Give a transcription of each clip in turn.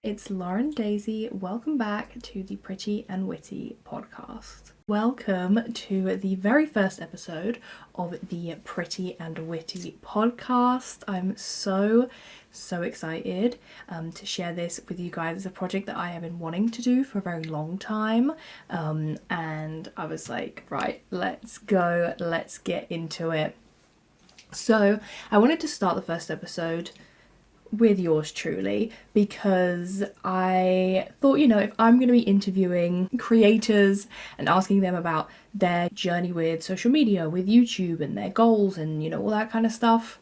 it's Lauren Daisy. Welcome back to the Pretty and Witty podcast. Welcome to the very first episode of the Pretty and Witty podcast. I'm so excited to share this with you guys. It's a project that I have been wanting to do for a very long time, and I was like, right, let's go, let's get into it. So I wanted to start the first episode with yours truly because I thought, if I'm going to be interviewing creators and asking them about their journey with social media, with YouTube and their goals and all that kind of stuff,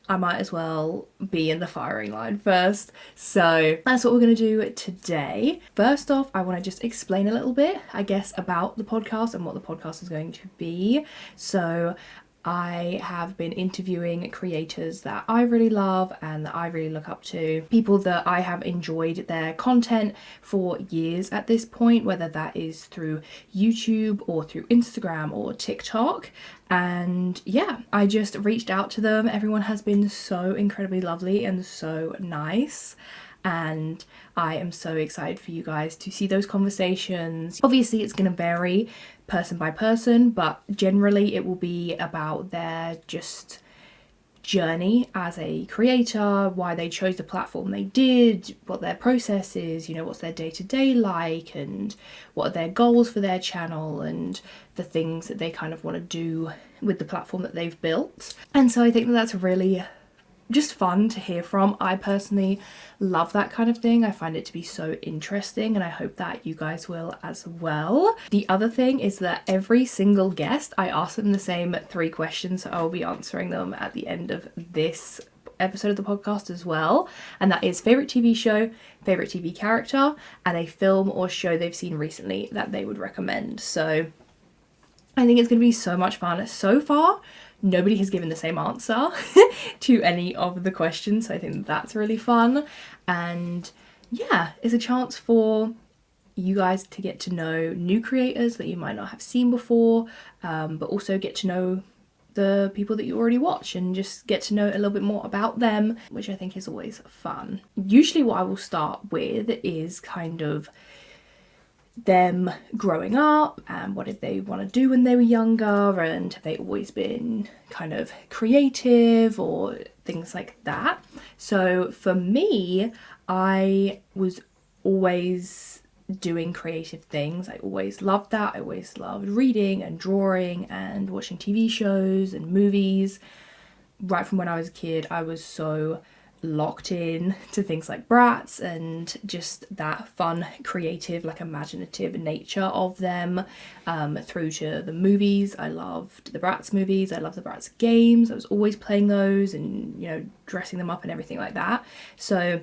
I might as well be in the firing line first. So that's what we're going to do today. First off, I want to just explain a little bit, I guess, about the podcast and what the podcast is going to be. So I have been interviewing creators that I really love and that I really look up to, people that I have enjoyed their content for years at this point, whether that is through YouTube or through Instagram or TikTok. And yeah, I just reached out to them. Everyone has been so incredibly lovely and so nice. And I am so excited for you guys to see those conversations. Obviously, it's going to vary person by person, but generally it will be about their just journey as a creator, why they chose the platform they did, what their process is, what's their day-to-day like, and what are their goals for their channel, and the things that they kind of want to do with the platform that they've built. And so I think that that's really just fun to hear from. I personally love that kind of thing. I find it to be so interesting, and I hope that you guys will as well. The other thing is that every single guest, I ask them the same 3 questions, so I will be answering them at the end of this episode of the podcast as well, and that is favorite TV show, favorite TV character, and a film or show they've seen recently that they would recommend. So I think it's going to be so much fun. So far, nobody has given the same answer to any of the questions, so I think that's really fun. And yeah, it's a chance for you guys to get to know new creators that you might not have seen before, but also get to know the people that you already watch and just get to know a little bit more about them, which I think is always fun. Usually what I will start with is kind of them growing up and what did they want to do when they were younger, and have they always been kind of creative or things like that. So for me, I was always doing creative things. I always loved that. I always loved reading and drawing and watching TV shows and movies. Right from when I was a kid, I was so locked in to things like Bratz and just that fun, creative, like imaginative nature of them, through to the movies. I loved the Bratz movies. I loved the Bratz games. I was always playing those and dressing them up and everything like that. So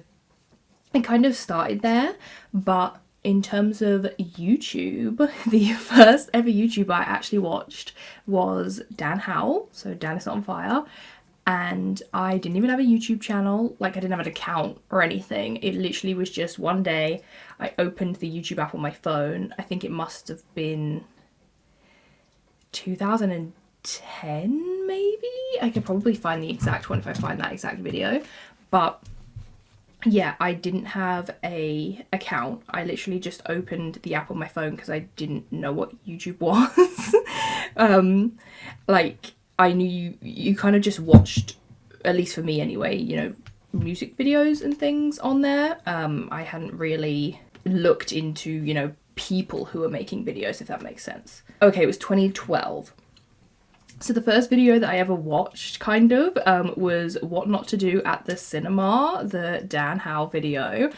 I kind of started there. But in terms of YouTube, the first ever YouTuber I actually watched was Dan Howell, so Dan Is Not On Fire. And I didn't even have a YouTube channel, like I didn't have an account or anything. It literally was just one day I opened the YouTube app on my phone. I think it must have been 2010 maybe? I could probably find the exact one if I find that exact video. But yeah, I didn't have a account. I literally just opened the app on my phone because I didn't know what YouTube was. I knew you kind of just watched, at least for me anyway, music videos and things on there. I hadn't really looked into, people who were making videos, if that makes sense. Okay, it was 2012. So the first video that I ever watched was What Not to Do at the Cinema, the Dan Howell video.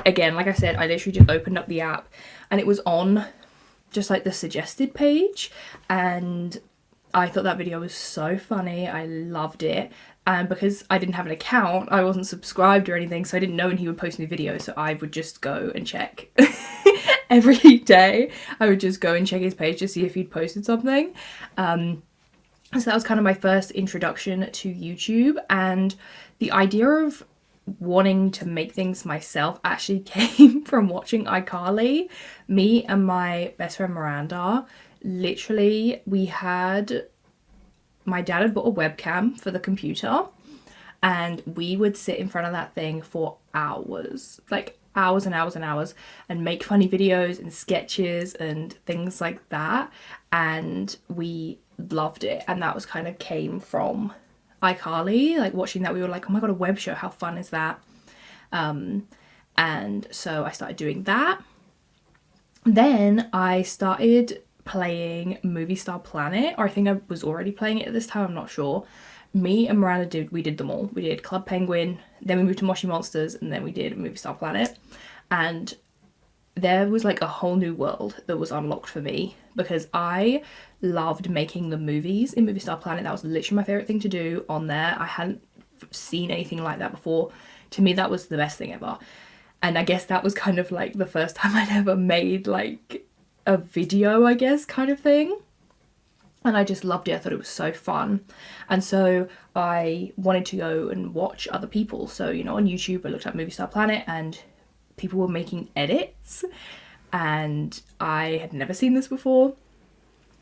Again, like I said, I literally just opened up the app and it was on just like the suggested page, and I thought that video was so funny. I loved it. And because I didn't have an account, I wasn't subscribed or anything, so I didn't know when he would post new videos, so I would just go and check. Every day, I would just go and check his page to see if he'd posted something. So that was kind of my first introduction to YouTube, and the idea of wanting to make things myself actually came from watching iCarly. Me and my best friend Miranda, literally, my dad had bought a webcam for the computer, and we would sit in front of that thing for hours, like hours and hours and hours, and make funny videos and sketches and things like that, and we loved it. And that was kind of came from iCarly, like watching that. We were like, oh my god, a web show, how fun is that? And so I started doing that. Then I started playing Movie Star Planet, or I think I was already playing it at this time, I'm not sure. Me and Miranda did them all. We did Club Penguin, then we moved to Moshi Monsters, and then we did Movie Star Planet. And there was like a whole new world that was unlocked for me, because I loved making the movies in Movie Star Planet. That was literally my favourite thing to do on there. I hadn't seen anything like that before. To me, that was the best thing ever. And I guess that was kind of like the first time I'd ever made like a video, I guess, kind of thing. And I just loved it. I thought it was so fun. And so I wanted to go and watch other people. So, you know, on YouTube, I looked up Movie Star Planet and people were making edits. And I had never seen this before.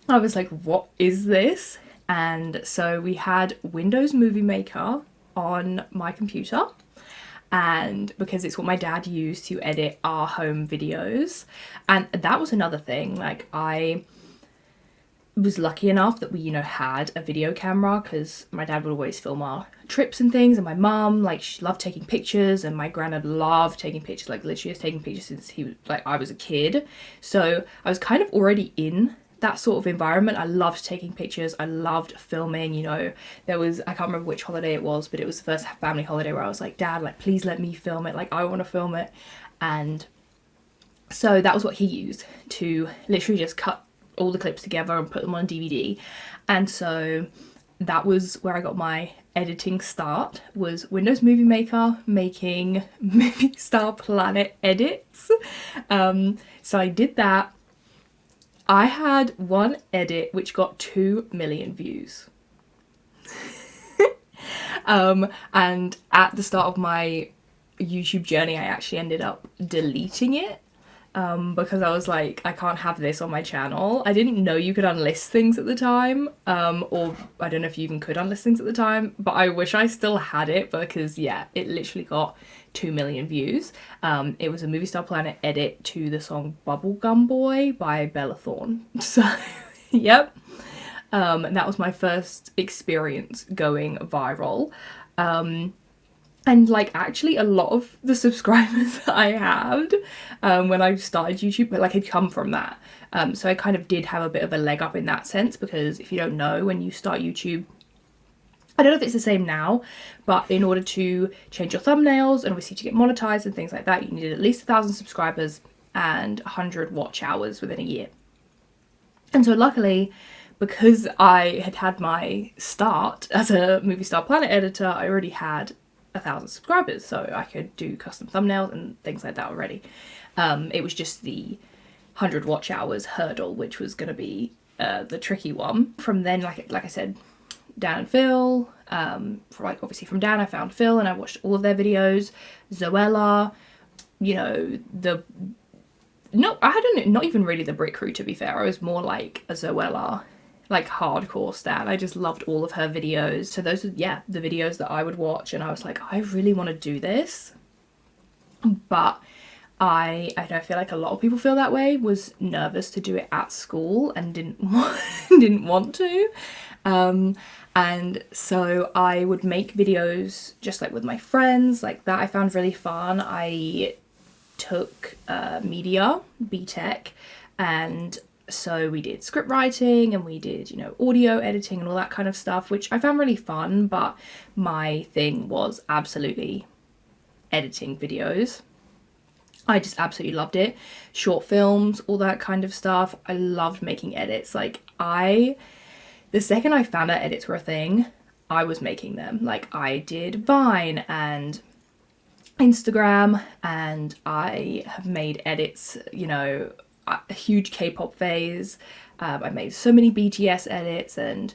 I was like, what is this? And so we had Windows Movie Maker on my computer. And because it's what my dad used to edit our home videos. And that was another thing. Like, I was lucky enough that we, you know, had a video camera, because my dad would always film our trips and things, and my mum, like, she loved taking pictures, and my granddad loved taking pictures, like literally has taken pictures since he was like I was a kid. So I was kind of already in that sort of environment. I loved taking pictures, I loved filming. You know, there was, I can't remember which holiday it was, but it was the first family holiday where I was like, Dad, like, please let me film it, like I want to film it. And so that was what he used to literally just cut all the clips together and put them on DVD. And so that was where I got my editing start, was Windows Movie Maker, making Movie Star Planet edits. So I did that. I had one edit which got 2 million views. And at the start of my YouTube journey, I actually ended up deleting it. Because I was like, I can't have this on my channel. I didn't know you could unlist things at the time, or I don't know if you even could unlist things at the time, but I wish I still had it, because yeah, it literally got 2 million views. It was a Movie Star Planet edit to the song Bubblegum Boy by Bella Thorne. So, yep. And that was my first experience going viral. And like, actually a lot of the subscribers that I had when I started YouTube, like, had come from that. So I kind of did have a bit of a leg up in that sense, because if you don't know, when you start YouTube, I don't know if it's the same now, but in order to change your thumbnails and obviously to get monetized and things like that, you needed at least 1,000 subscribers and 100 watch hours within a year. And so luckily, because I had had my start as a Movie Star Planet editor, I already had 1,000 subscribers, so I could do custom thumbnails and things like that already. It was just the 100 watch hours hurdle, which was going to be the tricky one. From then, like I said, Dan and Phil, obviously from Dan I found Phil and I watched all of their videos. Zoella, you know, I hadn't, not even really the Brick Crew, to be fair. I was more like a Zoella, like, hardcore stan. I just loved all of her videos. So those are, yeah, the videos that I would watch, and I was like, I really want to do this. But I don't feel like a lot of people feel that way, was nervous to do it at school and didn't want to. And so I would make videos just like with my friends, like that I found really fun. I took media, BTech, and so we did script writing and we did, you know, audio editing and all that kind of stuff, which I found really fun, but my thing was absolutely editing videos. I just absolutely loved it. Short films, all that kind of stuff. I loved making edits. Like, the second I found out edits were a thing, I was making them. Like, I did Vine and Instagram, and I have made edits, you know, a huge K-pop phase. I made so many BTS edits and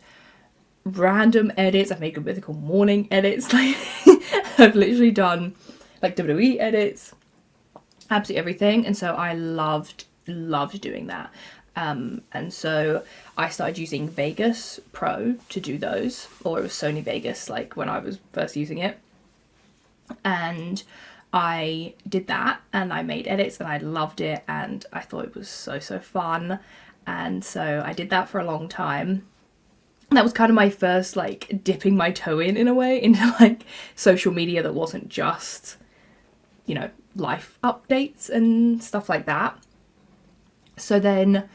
random edits. I've made Good Mythical Morning edits. Like, I've literally done like WWE edits, absolutely everything. And so I loved doing that. And so I started using Vegas Pro to do those, or it was Sony Vegas, like when I was first using it. And I did that and I made edits and I loved it and I thought it was so fun. And so I did that for a long time. That was kind of my first like dipping my toe in a way into like social media that wasn't just, you know, life updates and stuff like that. So then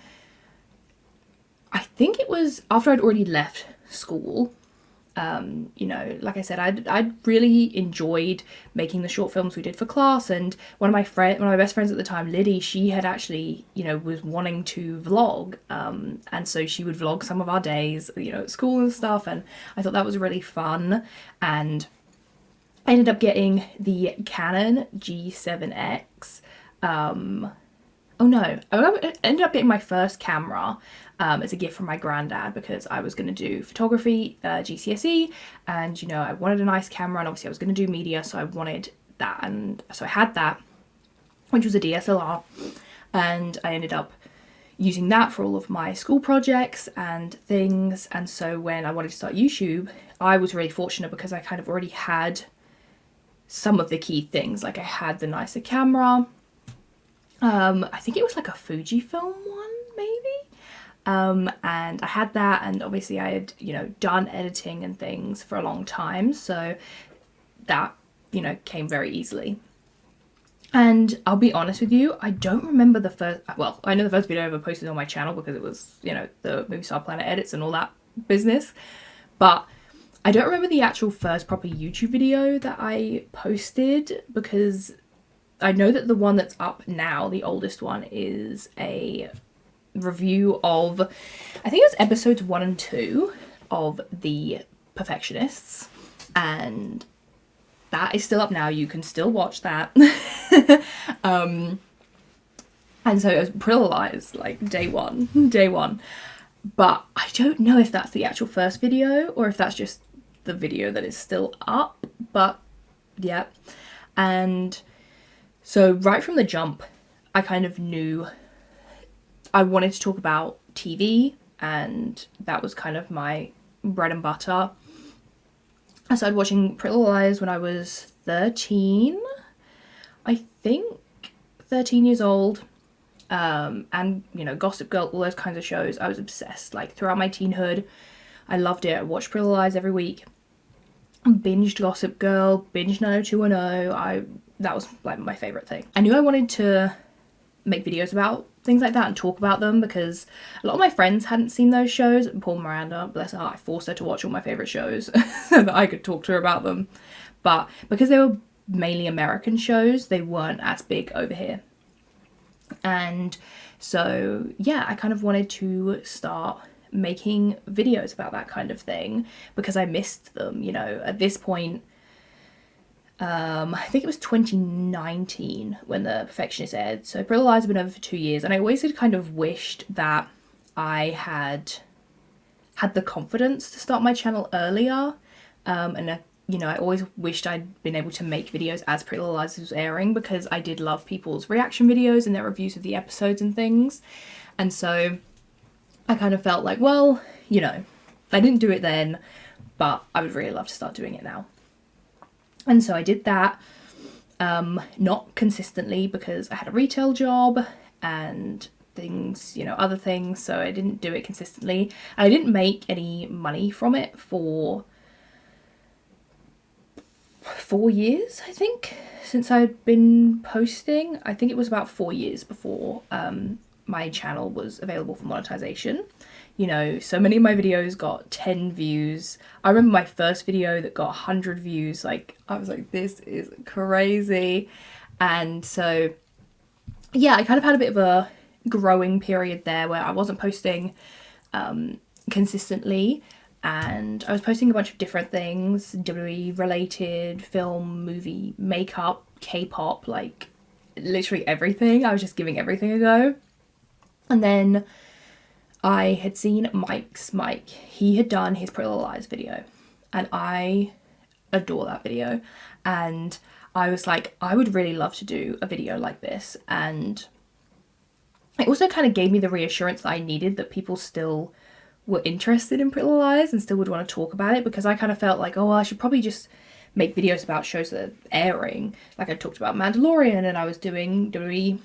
I think it was after I'd already left school. You know, like I said, I'd really enjoyed making the short films we did for class, and one of my best friends at the time, Liddy, she had actually, you know, was wanting to vlog, and so she would vlog some of our days, you know, at school and stuff, and I thought that was really fun, and I ended up getting the Canon G7X. Oh no, I ended up getting my first camera as a gift from my granddad because I was going to do photography, GCSE, and you know, I wanted a nice camera and obviously I was going to do media, so I wanted that, and so I had that, which was a DSLR, and I ended up using that for all of my school projects and things. And so when I wanted to start YouTube, I was really fortunate because I kind of already had some of the key things. Like I had the nicer camera, I think it was like a Fujifilm one maybe, and I had that, and obviously I had, you know, done editing and things for a long time, so that, you know, came very easily. And I'll be honest with you, I don't remember the first, well, I know the first video I ever posted on my channel because it was, you know, the Movie Star Planet edits and all that business, but I don't remember the actual first proper YouTube video that I posted, because I know that the one that's up now, the oldest one, is a review of, I think it was episodes 1 and 2 of The Perfectionists, and that is still up now. You can still watch that. And so it was Pretty Lies, like day one. But I don't know if that's the actual first video or if that's just the video that is still up, but yeah. And so right from the jump, I kind of knew I wanted to talk about TV, and that was kind of my bread and butter. I started watching Pretty Little Liars when I was 13, I think 13 years old, and, you know, Gossip Girl, all those kinds of shows. I was obsessed, like, throughout my teenhood. I loved it. I watched Pretty Little Liars every week, binged Gossip Girl, binged 90210. That was like my favourite thing. I knew I wanted to make videos about things like that and talk about them because a lot of my friends hadn't seen those shows. Poor Miranda, bless her, I forced her to watch all my favourite shows so that I could talk to her about them. But because they were mainly American shows, they weren't as big over here. And so, yeah, I kind of wanted to start making videos about that kind of thing because I missed them, you know. At this point, I think it was 2019 when The Perfectionist aired, so Pretty Little Lies have been over for 2 years, and I always had kind of wished that I had the confidence to start my channel earlier, and you know, I always wished I'd been able to make videos as Pretty Little Lies was airing because I did love people's reaction videos and their reviews of the episodes and things, and so I kind of felt like, well, you know, I didn't do it then, but I would really love to start doing it now. And so I did that, not consistently because I had a retail job and things, you know, other things, so I didn't do it consistently. And I didn't make any money from it for 4 years, I think, since I'd been posting. I think it was about 4 years before my channel was available for monetization. You know, so many of my videos got 10 views. I remember my first video that got 100 views. Like, I was like, this is crazy. And so, yeah, I kind of had a bit of a growing period there where I wasn't posting consistently. And I was posting a bunch of different things, WWE related, film, movie, makeup, K-pop, like literally everything. I was just giving everything a go. And then I had seen Mike's Mike. He had done his Pretty Little Lies video and I adore that video, and I was like, I would really love to do a video like this. And it also kind of gave me the reassurance that I needed, that people still were interested in Pretty Little Liars and still would want to talk about it, because I kind of felt like, oh, well, I should probably just make videos about shows that are airing. Like I talked about Mandalorian, and I was doing WWE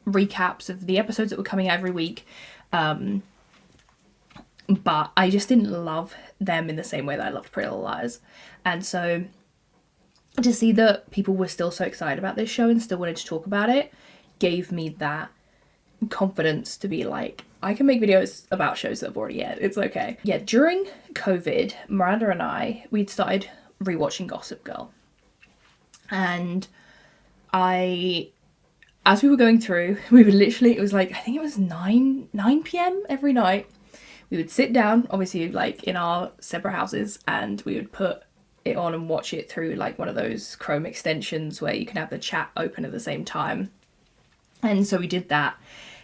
recaps of the episodes that were coming out every week. But I just didn't love them in the same way that I loved Pretty Little Liars. And so to see that people were still so excited about this show and still wanted to talk about it gave me that confidence to be like, I can make videos about shows that have already aired. It's okay. Yeah, during COVID, Miranda and we'd started rewatching Gossip Girl. And as we were going through, we would literally, it was like, I think it was 9 p.m. every night. We would sit down, obviously, like in our separate houses, and we would put it on and watch it through like one of those Chrome extensions where you can have the chat open at the same time. And so we did that.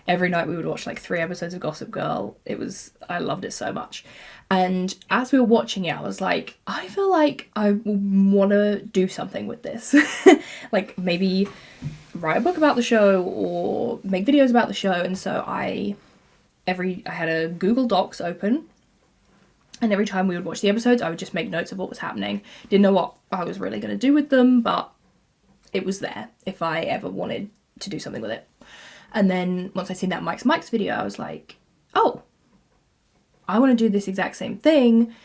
Every night we would watch like 3 episodes of Gossip Girl. I loved it so much. And as we were watching it, I was like, I feel like I want to do something with this. Like maybe write a book about the show or make videos about the show. And so I had a Google Docs open, and every time we would watch the episodes, I would just make notes of what was happening. Didn't know what I was really going to do with them, but it was there if I ever wanted to do something with it. And then once I seen that Mike's video, I was like, oh, I want to do this exact same thing,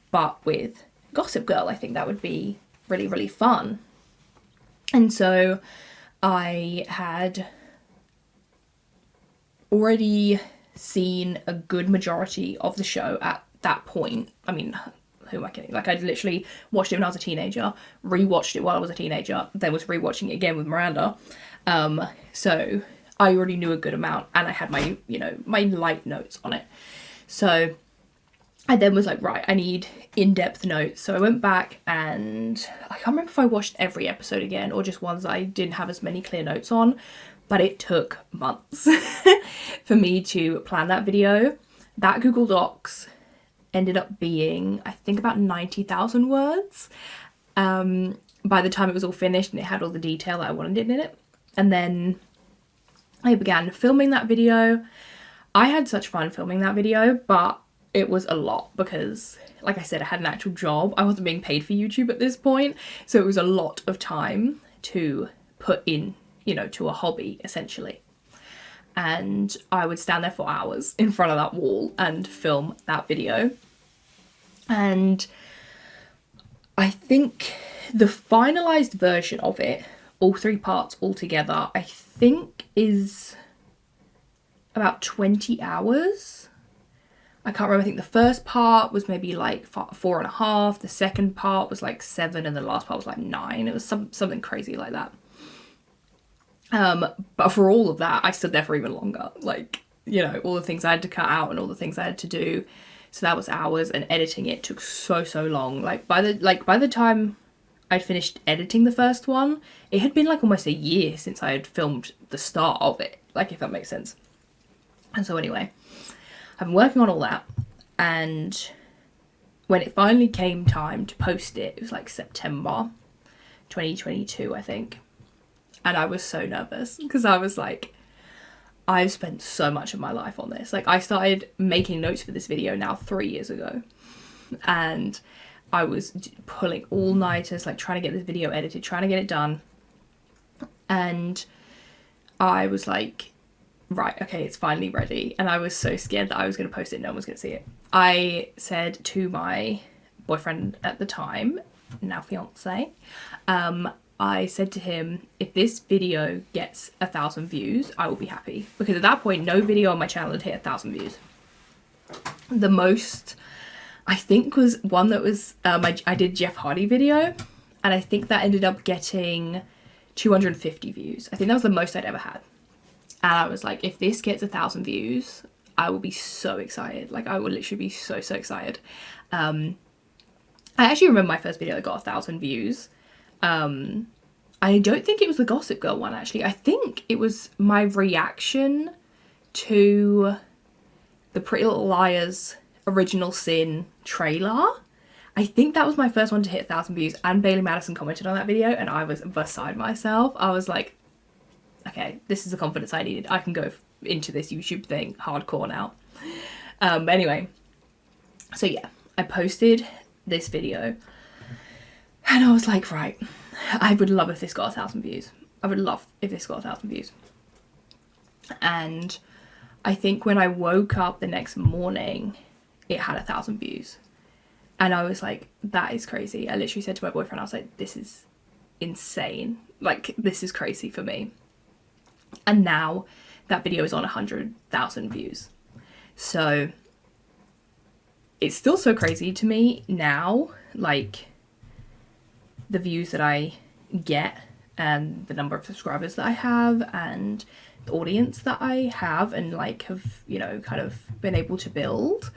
but with Gossip Girl. I think that would be really, really fun. And so I had already seen a good majority of the show at that point. I mean, who am I kidding? Like, I'd literally watched it when I was a teenager, rewatched it while I was a teenager, then was rewatching it again with Miranda. So I already knew a good amount, and I had my, my light notes on it. So I then was like, right, I need in-depth notes. So I went back, and I can't remember if I watched every episode again or just ones that I didn't have as many clear notes on, but it took months for me to plan that video. That Google Docs ended up being, I think, about 90,000 words by the time it was all finished, and it had all the detail that I wanted in it. And then I began filming that video. I had such fun filming that video, but it was a lot because, like I said, I had an actual job. I wasn't being paid for YouTube at this point, so it was a lot of time to put in, to a hobby, essentially. And I would stand there for hours in front of that wall and film that video. And I think the finalized version of it, all 3 parts all together, I think is about 20 hours. I can't remember. I think the first part was maybe like 4.5. The second part was like 7, and the last part was like 9. It was something crazy like that. But for all of that, I stood there for even longer. Like, all the things I had to cut out and all the things I had to do. So that was hours, and editing it took so long. Like by the time I'd finished editing the first one, it had been like almost a year since I had filmed the start of it. Like, if that makes sense. And so anyway, I've been working on all that, and when it finally came time to post it, it was like September 2022, I think. And I was so nervous because I was like, I've spent so much of my life on this. Like, I started making notes for this video now 3 years ago, and I was pulling all-nighters, like trying to get this video edited, trying to get it done. And I was like, right, okay, it's finally ready. And I was so scared that I was going to post it, no one was going to see it. I said to my boyfriend at the time, now fiance, I said to him, if this video gets 1,000 views, I will be happy. Because at that point, no video on my channel had hit 1,000 views. The most, I think, was one that was, I did Jeff Hardy video, and I think that ended up getting 250 views. I think that was the most I'd ever had. And I was like, if this gets 1,000 views, I will be so excited. Like, I will literally be so excited. I actually remember my first video that got 1,000 views. I don't think it was the Gossip Girl one, actually. I think it was my reaction to the Pretty Little Liars Original Sin trailer. I think that was my first one to hit 1,000 views, and Bailey Madison commented on that video, and I was beside myself. I was like, okay, this is the confidence I needed. I can go into this YouTube thing hardcore now. But anyway, so yeah, I posted this video and I was like, right, I would love if this got 1,000 views. I would love if this got 1,000 views. And I think when I woke up the next morning, it had 1,000 views. And I was like, that is crazy. I literally said to my boyfriend, I was like, this is insane. Like, this is crazy for me. And now that video is on 100,000 views. So it's still so crazy to me now, like the views that I get and the number of subscribers that I have and the audience that I have and like have, you know, kind of been able to build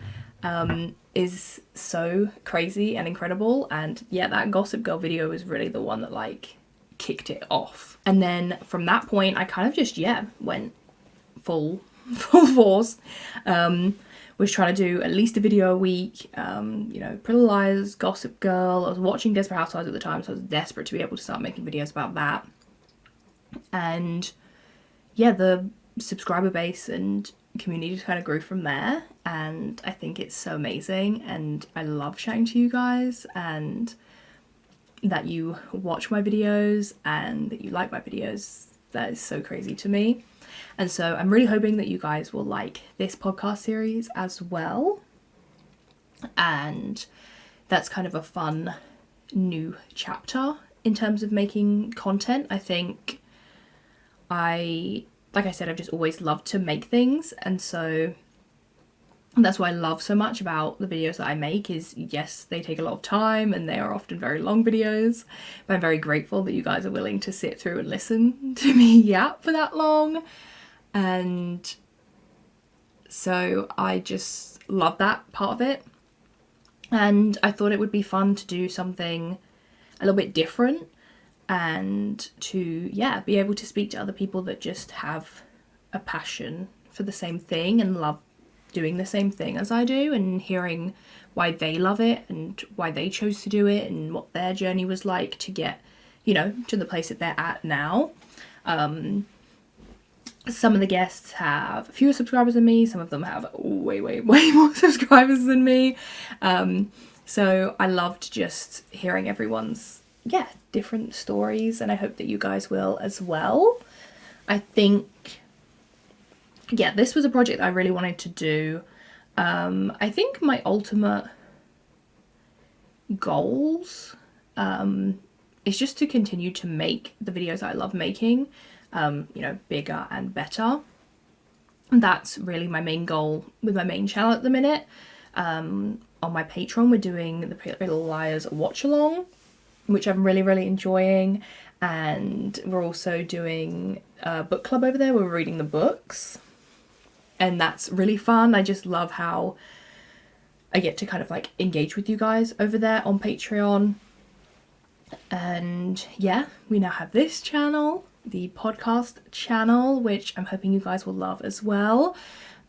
is so crazy and incredible. And yeah, that Gossip Girl video was really the one that like kicked it off. And then from that point I kind of just, yeah, went full force. Was trying to do at least a video a week, you know, Pretty Liars, Gossip Girl. I was watching Desperate Housewives at the time, so I was desperate to be able to start making videos about that. And yeah, the subscriber base and community just kind of grew from there, and I think it's so amazing, and I love chatting to you guys, and that you watch my videos and that you like my videos. That is so crazy to me. And so I'm really hoping that you guys will like this podcast series as well. And that's kind of a fun new chapter in terms of making content. I think like I said, I've just always loved to make things. And so that's what I love so much about the videos that I make is, yes, they take a lot of time and they are often very long videos, but I'm very grateful that you guys are willing to sit through and listen to me yap for that long. And so I just love that part of it. And I thought it would be fun to do something a little bit different and to, yeah, be able to speak to other people that just have a passion for the same thing and love doing the same thing as I do, and hearing why they love it and why they chose to do it and what their journey was like to get, you know, to the place that they're at now. Some of the guests have fewer subscribers than me, some of them have way more subscribers than me. So I loved just hearing everyone's, yeah, different stories, and I hope that you guys will as well. I think, yeah, this was a project I really wanted to do. I think my ultimate goals is just to continue to make the videos I love making, you know, bigger and better. That's really my main goal with my main channel at the minute. On my Patreon, we're doing the Pretty Liars watch along, which I'm really enjoying, and we're also doing a book club over there. We're reading the books, and that's really fun. I just love how I get to kind of like engage with you guys over there on Patreon. And yeah, we now have this channel, the podcast channel, which I'm hoping you guys will love as well.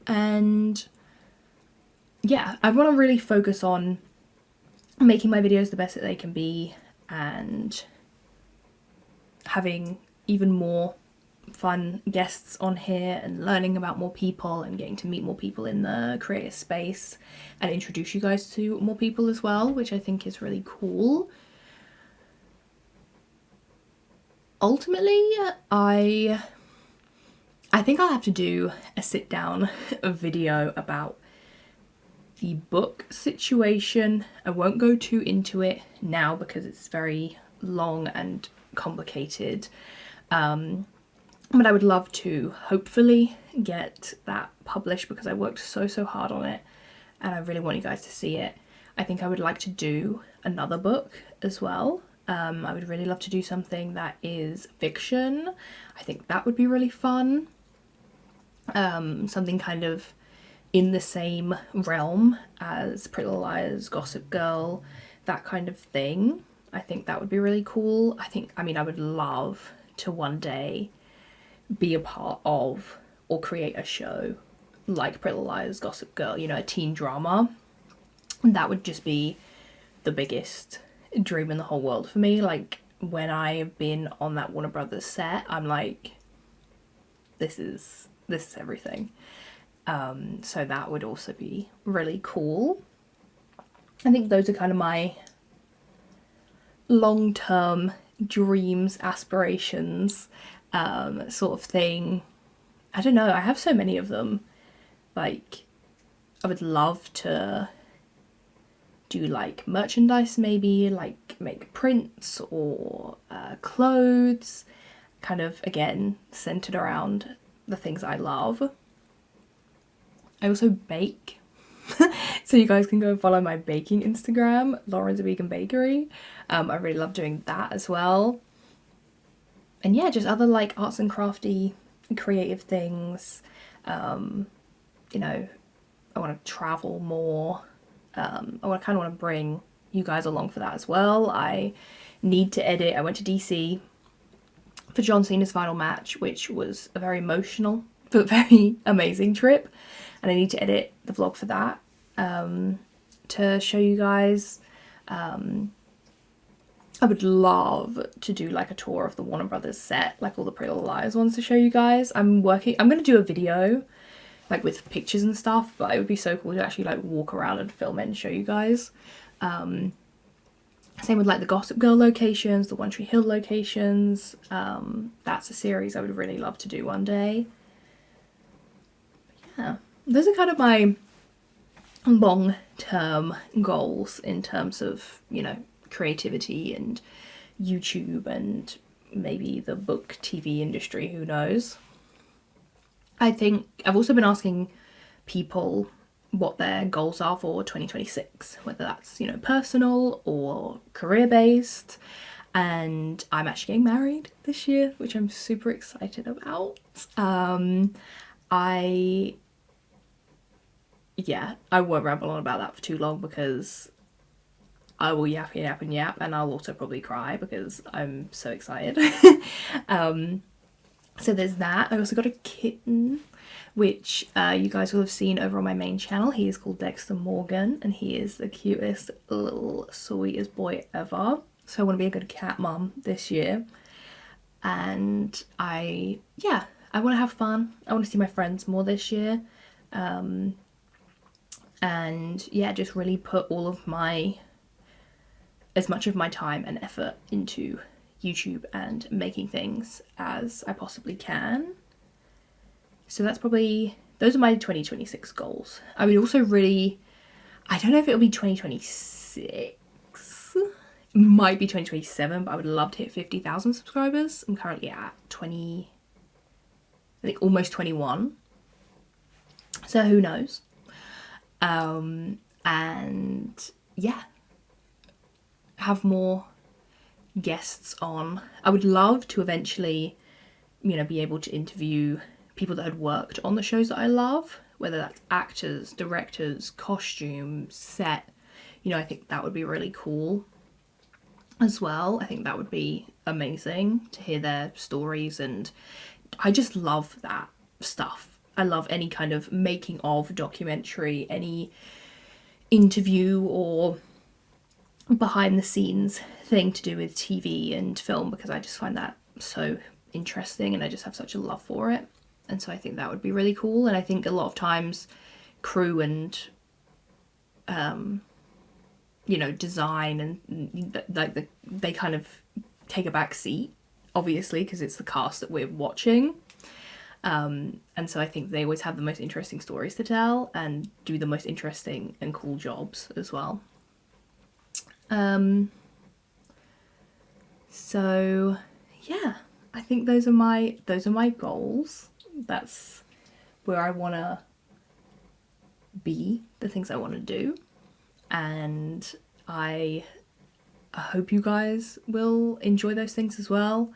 And yeah, I want to really focus on making my videos the best that they can be and having even more fun guests on here and learning about more people and getting to meet more people in the creative space and introduce you guys to more people as well, which I think is really cool. Ultimately, I think I'll have to do a sit down video about the book situation. I won't go too into it now because it's very long and complicated. But I would love to hopefully get that published because I worked so hard on it and I really want you guys to see it. I think I would like to do another book as well. I would really love to do something that is fiction. I think that would be really fun. Something kind of in the same realm as Pretty Little Liars, Gossip Girl, that kind of thing. I think that would be really cool. I mean, I would love to one day be a part of or create a show like Pretty Little Liars, Gossip Girl, you know, a teen drama. That would just be the biggest dream in the whole world for me. Like, when I've been on that Warner Brothers set, I'm like, this is this is everything. So that would also be really cool. I think those are kind of my long-term dreams, aspirations, sort of thing. I don't know, I have so many of them. Like, I would love to do like merchandise, maybe like make prints or clothes, kind of again centered around the things I love. I also bake, so you guys can go follow my baking Instagram, Lauren's Vegan Bakery. I really love doing that as well. And yeah, just other like arts and crafty creative things. You know, I want to travel more. I kind of want to bring you guys along for that as well. I need to edit. I went to DC for John Cena's final match, which was a very emotional but very amazing trip, and I need to edit the vlog for that to show you guys. I would love to do like a tour of the Warner Brothers set, like all the Pretty Little Liars ones, to show you guys. I'm going to do a video like with pictures and stuff, but it would be so cool to actually like walk around and film it and show you guys. Same with like the Gossip Girl locations, the One Tree Hill locations. That's a series I would really love to do one day. But yeah, those are kind of my long-term goals in terms of, you know, creativity and YouTube and maybe the book TV industry, who knows. I think I've also been asking people what their goals are for 2026, whether that's, you know, personal or career-based. And I'm actually getting married this year, which I'm super excited about. I won't ramble on about that for too long because I will yap and I'll also probably cry because I'm so excited. So there's that. I also got a kitten, which you guys will have seen over on my main channel. He is called Dexter Morgan, and he is the cutest little sweetest boy ever. So I want to be a good cat mum this year. And I want to have fun. I want to see my friends more this year. And yeah, just really put as much of my time and effort into YouTube and making things as I possibly can. So those are my 2026 goals. I would also I don't know if it'll be 2026, it might be 2027, but I would love to hit 50,000 subscribers. I'm currently at almost 21, so who knows. And yeah, have more guests on. I would love to eventually, you know, be able to interview people that had worked on the shows that I love, whether that's actors, directors, costumes, set. You know, I think that would be really cool as well. I think that would be amazing to hear their stories, and I just love that stuff. I love any kind of making of documentary, any interview or behind the scenes thing to do with TV and film, because I just find that so interesting and I just have such a love for it. And so I think that would be really cool. And I think a lot of times crew and you know, design and like they kind of take a back seat, obviously, because it's the cast that we're watching. And so I think they always have the most interesting stories to tell and do the most interesting and cool jobs as well. So yeah, I think those are my goals. That's where I want to be, the things I want to do, and I hope you guys will enjoy those things as well.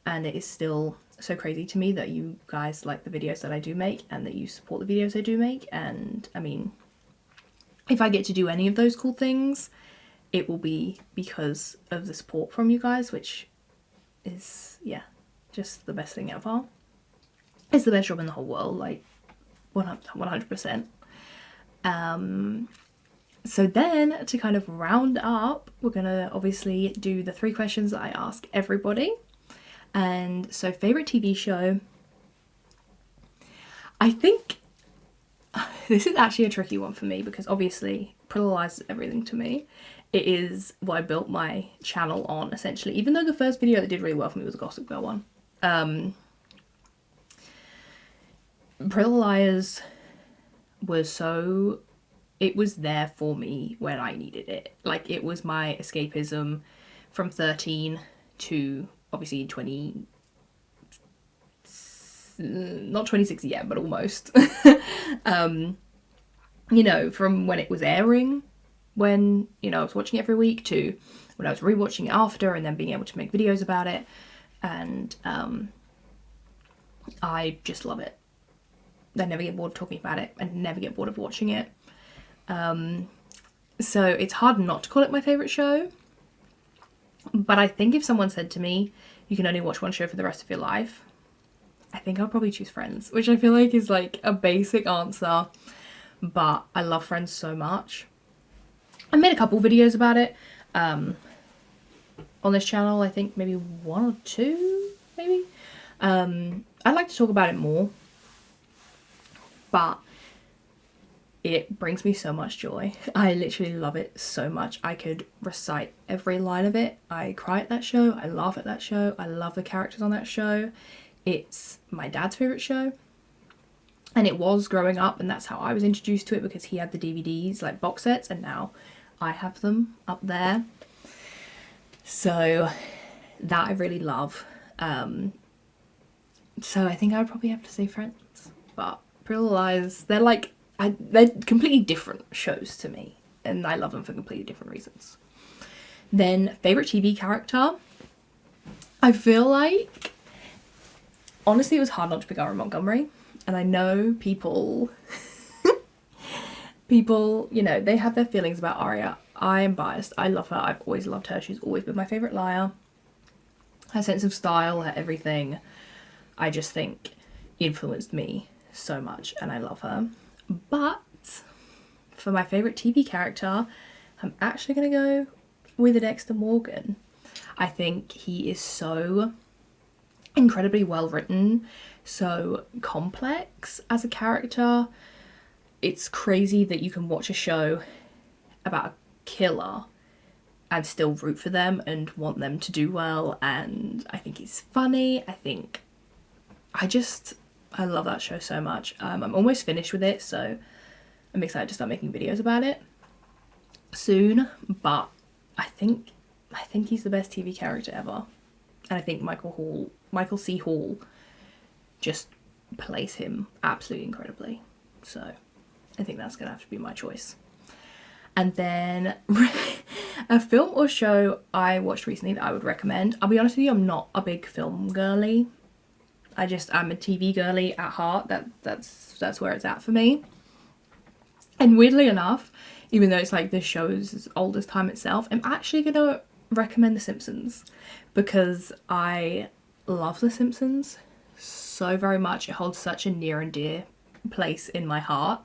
And it is still so crazy to me that you guys like the videos that I do make and that you support the videos I do make. And I mean, if I get to do any of those cool things, it will be because of the support from you guys, which is, yeah, just the best thing ever. It's the best job in the whole world, like 100%. So then, to kind of round up, we're gonna obviously do the 3 questions that I ask everybody. And so, favourite TV show, I think this is actually a tricky one for me because obviously Pretty Little Lies is everything to me. It is what I built my channel on, essentially. Even though the first video that did really well for me was a Gossip Girl one. Pretty Little Liars was so... It was there for me when I needed it. Like, it was my escapism from 13 to obviously 20... Not 2060 yet, but almost. You know, from when it was airing, when, you know, I was watching it every week, to when I was rewatching it after and then being able to make videos about it. And I just love it. I never get bored of talking about it. I never get bored of watching it. So it's hard not to call it my favourite show. But I think if someone said to me, you can only watch one show for the rest of your life, I think I'll probably choose Friends, which I feel like is like a basic answer, but I love Friends so much. I made a couple videos about it on this channel, I think maybe 1 or 2, maybe. I'd like to talk about it more, but it brings me so much joy. I literally love it so much. I could recite every line of it. I cry at that show. I laugh at that show. I love the characters on that show. It's my dad's favourite show. And it was growing up, and that's how I was introduced to it, because he had the DVDs, like box sets, and now I have them up there. So that I really love. So I think I would probably have to say Friends. But Pretty Little Lies, they're like, they're completely different shows to me, and I love them for completely different reasons. Then favourite TV character, I feel like, honestly, it was hard not to pick Aaron Montgomery. And I know people, you know, they have their feelings about Aria. I am biased. I love her. I've always loved her. She's always been my favourite liar. Her sense of style, her everything, I just think influenced me so much, and I love her. But for my favourite TV character, I'm actually going to go with Dexter Morgan. I think he is so incredibly well written, so complex as a character. It's crazy that you can watch a show about a killer and still root for them and want them to do well, and I think he's funny. I love that show so much. I'm almost finished with it, so I'm excited to start making videos about it soon, but I think he's the best TV character ever. And I think Michael C. Hall just plays him absolutely incredibly. So I think that's gonna have to be my choice. And then a film or show I watched recently that I would recommend. I'll be honest with you, I'm not a big film girly. I'm a TV girly at heart. That's where it's at for me. And weirdly enough, even though it's like this show is as old as time itself, I'm actually gonna recommend The Simpsons, because I love The Simpsons so very much. It holds such a near and dear place in my heart.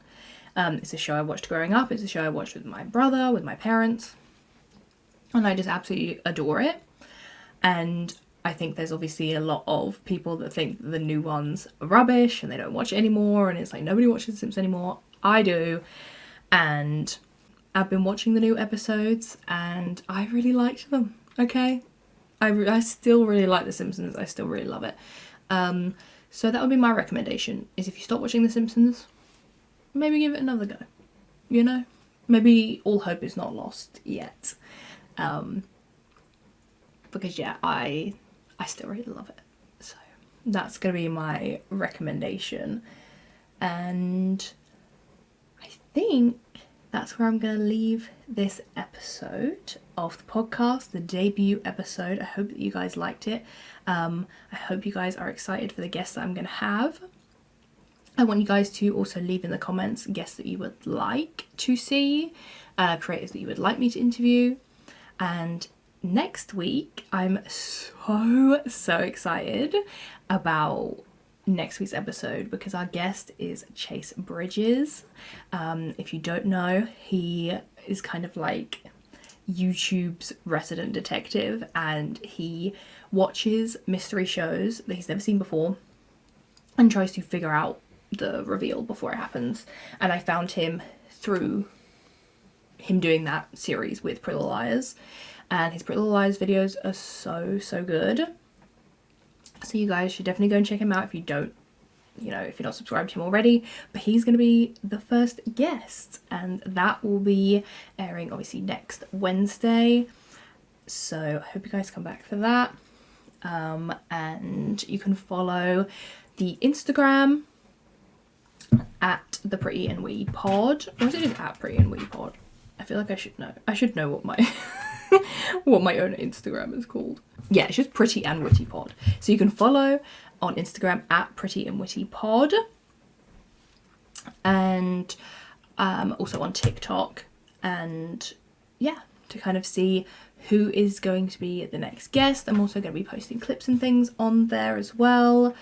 It's a show I watched growing up. It's a show I watched with my brother, with my parents, and I just absolutely adore it. And I think there's obviously a lot of people that think the new ones are rubbish and they don't watch it anymore, and it's like nobody watches The Simpsons anymore. I do, and I've been watching the new episodes and I really liked them, okay? I still really like The Simpsons. I still really love it. So that would be my recommendation, is if you stop watching The Simpsons, maybe give it another go, you know? Maybe all hope is not lost yet. Because yeah, I still really love it. So that's gonna be my recommendation. And I think that's where I'm gonna leave this episode of the podcast, the debut episode. I hope that you guys liked it. I hope you guys are excited for the guests that I'm gonna have. I want you guys to also leave in the comments guests that you would like to see, creators that you would like me to interview. And next week, I'm so excited about next week's episode, because our guest is Chase Bridges. If you don't know, he is kind of like YouTube's resident detective, and he watches mystery shows that he's never seen before and tries to figure out the reveal before it happens, and I found him through him doing that series with Pretty Little Liars, and his Pretty Little Liars videos are so good. So you guys should definitely go and check him out if you don't, you know, if you're not subscribed to him already. But he's going to be the first guest, and that will be airing obviously next Wednesday. So I hope you guys come back for that. And you can follow the Instagram at the Pretty and Witty Pod, or is it just at Pretty and Witty Pod? I feel like I should know. I should know what my what my own Instagram is called. Yeah, it's just Pretty and Witty Pod. So you can follow on Instagram at Pretty and Witty Pod, and also on TikTok, and yeah, to kind of see who is going to be the next guest. I'm also going to be posting clips and things on there as well.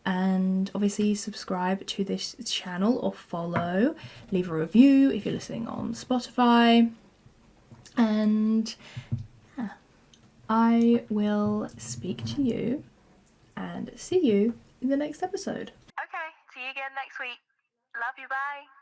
And obviously subscribe to this channel or follow, leave a review if you're listening on Spotify, and yeah, I will speak to you and see you in the next episode. Okay, see you again next week. Love you, bye.